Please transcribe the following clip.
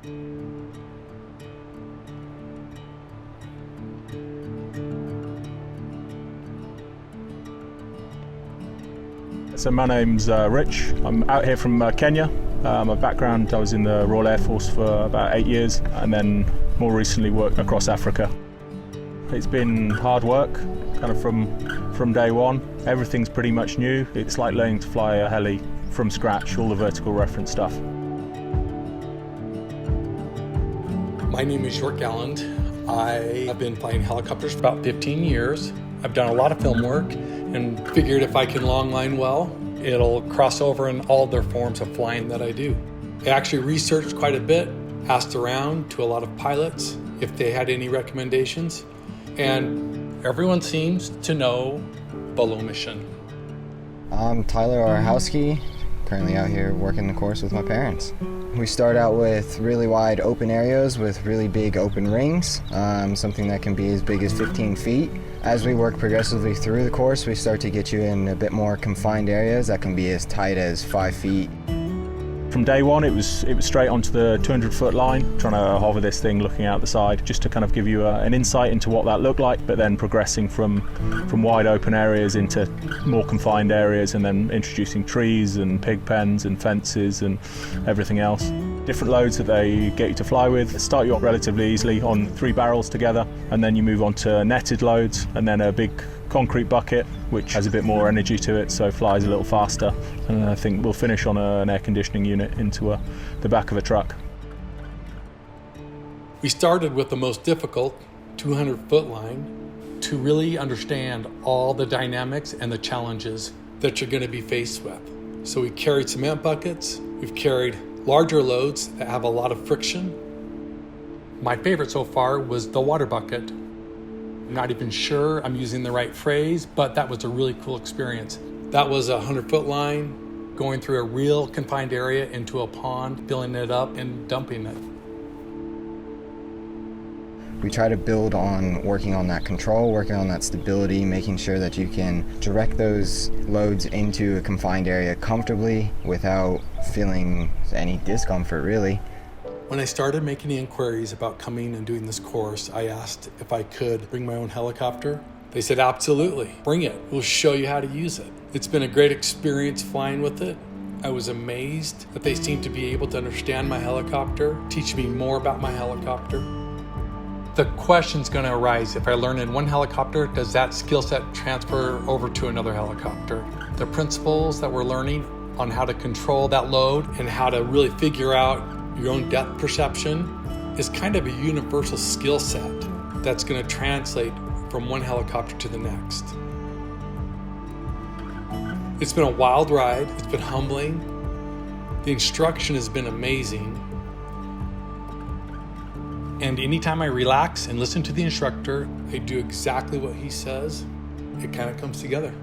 So my name's Rich. I'm out here from Kenya. My background, I was in the Royal Air Force for about 8 years and then more recently worked across Africa. It's been hard work, kind of from day one. Everything's pretty much new. It's like learning to fly a heli from scratch, all the vertical reference stuff. My name is Galland. I have been flying helicopters for about 15 years. I've done a lot of film work and figured if I can longline well, it'll cross over in all their forms of flying that I do. I actually researched quite a bit, asked around to a lot of pilots if they had any recommendations, and everyone seems to know Volo Mission. I'm Tyler Arhowski, currently out here working the course with my parents. We start out with really wide open areas with really big open rings, something that can be as big as 15 feet. As we work progressively through the course, we start to get you in a bit more confined areas that can be as tight as 5 feet. From day one, it was straight onto the 200-foot line, trying to hover this thing looking out the side, just to kind of give you an insight into what that looked like, but then progressing from wide open areas into more confined areas, and then introducing trees and pig pens and fences and everything else. Different loads that they get you to fly with. Start you off relatively easily on 3 barrels together, and then you move on to netted loads, and then a big concrete bucket, which has a bit more energy to it, so flies a little faster. And I think we'll finish on an air conditioning unit into the back of a truck. We started with the most difficult 200-foot line to really understand all the dynamics and the challenges that you're going to be faced with. So we carried cement buckets, we've carried larger loads that have a lot of friction. My favorite so far was the water bucket. I'm not even sure I'm using the right phrase, but that was a really cool experience. That was a 100-foot line, going through a real confined area into a pond, filling it up and dumping it. We try to build on working on that control, working on that stability, making sure that you can direct those loads into a confined area comfortably without feeling any discomfort, really. When I started making inquiries about coming and doing this course, I asked if I could bring my own helicopter. They said, absolutely, bring it. We'll show you how to use it. It's been a great experience flying with it. I was amazed that they seemed to be able to understand my helicopter, teach me more about my helicopter. The question's going to arise, if I learn in one helicopter, does that skill set transfer over to another helicopter? The principles that we're learning on how to control that load and how to really figure out your own depth perception is kind of a universal skill set that's going to translate from one helicopter to the next. It's been a wild ride. It's been humbling. The instruction has been amazing. And anytime I relax and listen to the instructor, I do exactly what he says, it kind of comes together.